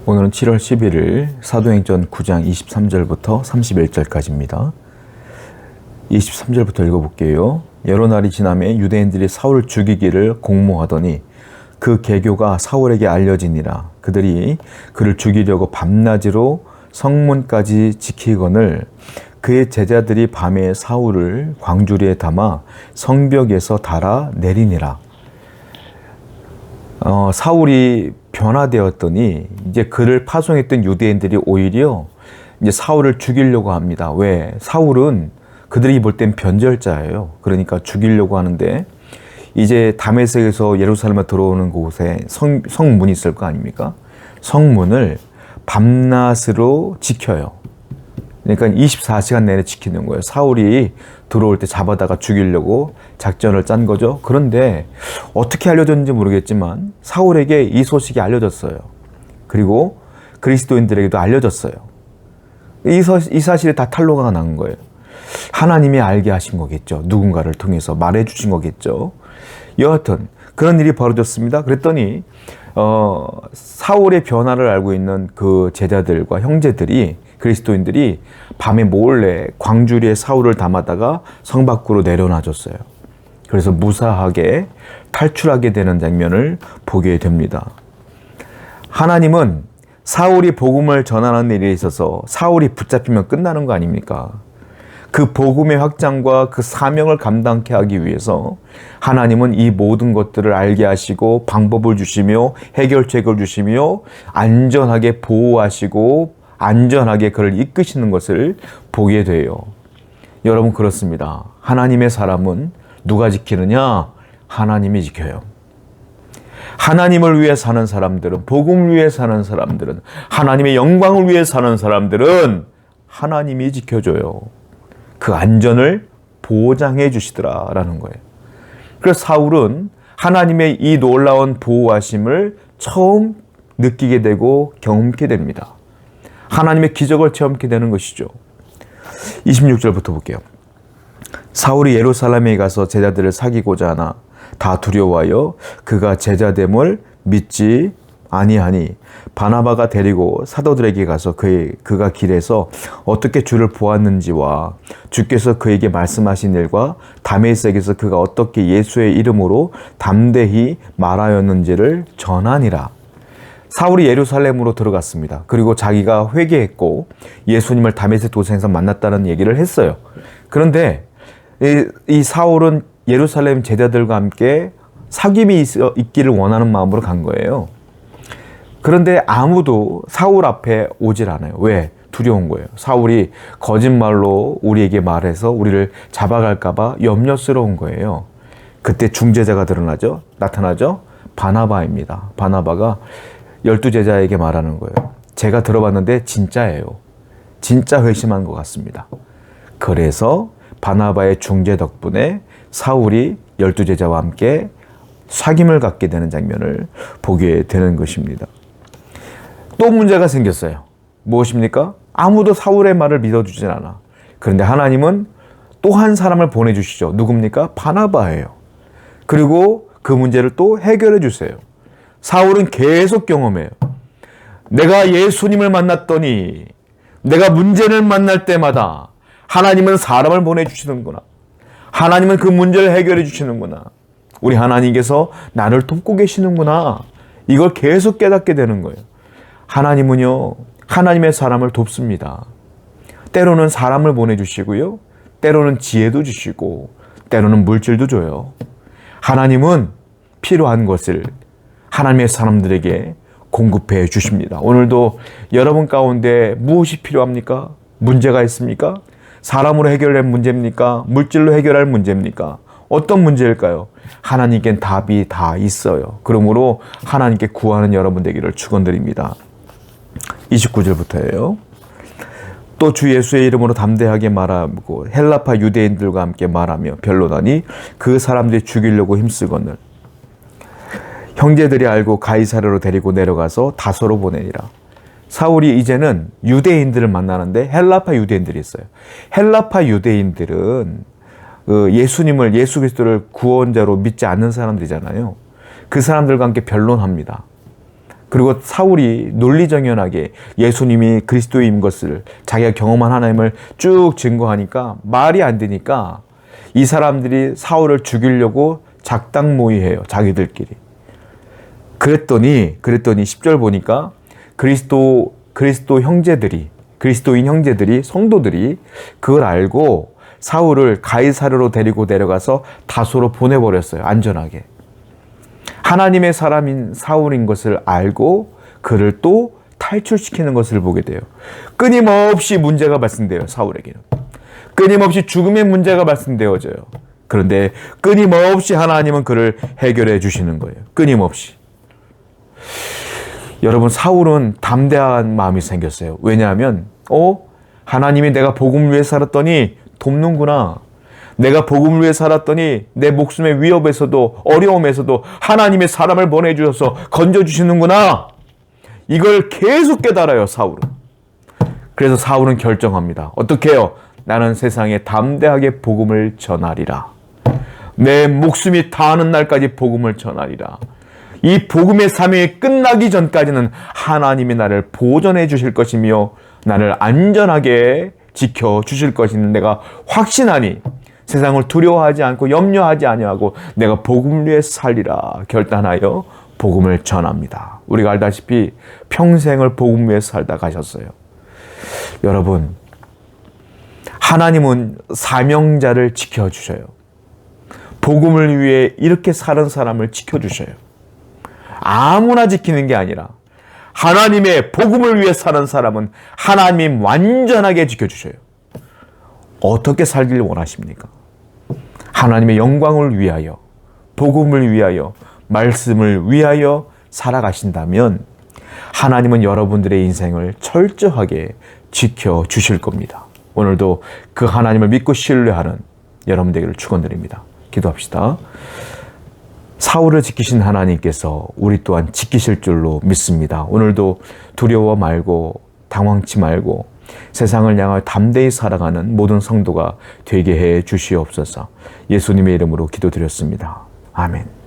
오늘은 7월 11일 사도행전 9장 23절부터 31절까지입니다. 23절부터 읽어볼게요. 여러 날이 지나매 유대인들이 사울을 죽이기를 공모하더니 그 계교가 사울에게 알려지니라. 그들이 그를 죽이려고 밤낮으로 성문까지 지키거늘 그의 제자들이 밤에 사울을 광주리에 담아 성벽에서 달아 내리니라. 사울이 변화되었더니 이제 그를 파송했던 유대인들이 오히려 이제 사울을 죽이려고 합니다. 왜? 사울은 그들이 볼 땐 변절자예요. 그러니까 죽이려고 하는데 이제 다메섹에서 예루살렘에 들어오는 곳에 성문이 있을 거 아닙니까? 성문을 밤낮으로 지켜요. 그러니까 24시간 내내 지키는 거예요. 사울이 들어올 때 잡아다가 죽이려고 작전을 짠 거죠. 그런데 어떻게 알려졌는지 모르겠지만 사울에게 이 소식이 알려졌어요. 그리고 그리스도인들에게도 알려졌어요. 이 사실이 다 탄로가 난 거예요. 하나님이 알게 하신 거겠죠. 누군가를 통해서 말해 주신 거겠죠. 여하튼 그런 일이 벌어졌습니다. 그랬더니 사울의 변화를 알고 있는 그 제자들과 형제들이 그리스도인들이 밤에 몰래 광주리에 사울을 담아다가 성 밖으로 내려놔줬어요. 그래서 무사하게 탈출하게 되는 장면을 보게 됩니다. 하나님은 사울이 복음을 전하는 일에 있어서 사울이 붙잡히면 끝나는 거 아닙니까? 그 복음의 확장과 그 사명을 감당케 하기 위해서 하나님은 이 모든 것들을 알게 하시고 방법을 주시며 해결책을 주시며 안전하게 보호하시고 안전하게 그를 이끄시는 것을 보게 돼요. 여러분 그렇습니다. 하나님의 사람은 누가 지키느냐? 하나님이 지켜요. 하나님을 위해 사는 사람들은, 복음을 위해 사는 사람들은, 하나님의 영광을 위해 사는 사람들은 하나님이 지켜줘요. 그 안전을 보장해 주시더라라는 거예요. 그래서 사울은 하나님의 이 놀라운 보호하심을 처음 느끼게 되고 경험케 됩니다. 하나님의 기적을 체험하게 되는 것이죠. 26절부터 볼게요. 사울이 예루살렘에 가서 제자들을 사귀고자 하나 다 두려워하여 그가 제자됨을 믿지 아니하니 바나바가 데리고 사도들에게 가서 그가 길에서 어떻게 주를 보았는지와 주께서 그에게 말씀하신 일과 다메섹에서 그가 어떻게 예수의 이름으로 담대히 말하였는지를 전하니라. 사울이 예루살렘으로 들어갔습니다. 그리고 자기가 회개했고 예수님을 다메섹 도상에서 만났다는 얘기를 했어요. 그런데 이 사울은 예루살렘 제자들과 함께 사귐이 있기를 원하는 마음으로 간 거예요. 그런데 아무도 사울 앞에 오질 않아요. 왜? 두려운 거예요. 사울이 거짓말로 우리에게 말해서 우리를 잡아갈까 봐 염려스러운 거예요. 그때 중재자가 나타나죠. 바나바입니다. 바나바가 12제자에게 말하는 거예요. 제가 들어봤는데 진짜예요. 진짜 회심한 것 같습니다. 그래서 바나바의 중재 덕분에 사울이 12제자와 함께 사귐을 갖게 되는 장면을 보게 되는 것입니다. 또 문제가 생겼어요. 무엇입니까? 아무도 사울의 말을 믿어주진 않아. 그런데 하나님은 또 한 사람을 보내주시죠. 누굽니까? 바나바예요. 그리고 그 문제를 또 해결해 주세요. 사울은 계속 경험해요. 내가 예수님을 만났더니 내가 문제를 만날 때마다 하나님은 사람을 보내주시는구나. 하나님은 그 문제를 해결해 주시는구나. 우리 하나님께서 나를 돕고 계시는구나. 이걸 계속 깨닫게 되는 거예요. 하나님은요, 하나님의 사람을 돕습니다. 때로는 사람을 보내주시고요. 때로는 지혜도 주시고 때로는 물질도 줘요. 하나님은 필요한 것을 하나님의 사람들에게 공급해 주십니다. 오늘도 여러분 가운데 무엇이 필요합니까? 문제가 있습니까? 사람으로 해결할 문제입니까? 물질로 해결할 문제입니까? 어떤 문제일까요? 하나님께는 답이 다 있어요. 그러므로 하나님께 구하는 여러분 되기를 축원드립니다. 29절부터예요. 또 주 예수의 이름으로 담대하게 말하고 헬라파 유대인들과 함께 말하며 변론하니 그 사람들이 죽이려고 힘쓰거늘 형제들이 알고 가이사랴로 데리고 내려가서 다소로 보내니라. 사울이 이제는 유대인들을 만나는데 헬라파 유대인들이 있어요. 헬라파 유대인들은 예수 그리스도를 구원자로 믿지 않는 사람들이잖아요. 그 사람들과 함께 변론합니다. 그리고 사울이 논리정연하게 예수님이 그리스도인 것을 자기가 경험한 하나님을 쭉 증거하니까 말이 안 되니까 이 사람들이 사울을 죽이려고 작당 모의해요. 자기들끼리. 그랬더니 10절 보니까 그리스도인 형제들이 성도들이 그걸 알고 사울을 가이사르로 데리고 내려가서 다소로 보내버렸어요. 안전하게. 하나님의 사람인 사울인 것을 알고 그를 또 탈출시키는 것을 보게 돼요. 끊임없이 문제가 발생돼요. 사울에게는. 끊임없이 죽음의 문제가 발생되어져요. 그런데 끊임없이 하나님은 그를 해결해 주시는 거예요. 끊임없이. 여러분, 사울은 담대한 마음이 생겼어요. 왜냐하면 하나님이 내가 복음을 위해 살았더니 돕는구나. 내가 복음을 위해 살았더니 내 목숨의 위협에서도 어려움에서도 하나님의 사람을 보내주셔서 건져주시는구나. 이걸 계속 깨달아요, 사울은. 그래서 사울은 결정합니다. 어떻게 해요? 나는 세상에 담대하게 복음을 전하리라. 내 목숨이 다하는 날까지 복음을 전하리라. 이 복음의 사명이 끝나기 전까지는 하나님이 나를 보존해 주실 것이며 나를 안전하게 지켜주실 것이는 내가 확신하니 세상을 두려워하지 않고 염려하지 아니하고 내가 복음을 위해 살리라 결단하여 복음을 전합니다. 우리가 알다시피 평생을 복음 위해 살다 가셨어요. 여러분, 하나님은 사명자를 지켜주셔요. 복음을 위해 이렇게 사는 사람을 지켜주셔요. 아무나 지키는 게 아니라 하나님의 복음을 위해 사는 사람은 하나님이 완전하게 지켜주셔요. 어떻게 살기를 원하십니까? 하나님의 영광을 위하여, 복음을 위하여, 말씀을 위하여 살아가신다면 하나님은 여러분들의 인생을 철저하게 지켜주실 겁니다. 오늘도 그 하나님을 믿고 신뢰하는 여러분 되기를 축원드립니다. 기도합시다. 사울을 지키신 하나님께서 우리 또한 지키실 줄로 믿습니다. 오늘도 두려워 말고 당황치 말고 세상을 향하여 담대히 살아가는 모든 성도가 되게 해 주시옵소서. 예수님의 이름으로 기도드렸습니다. 아멘.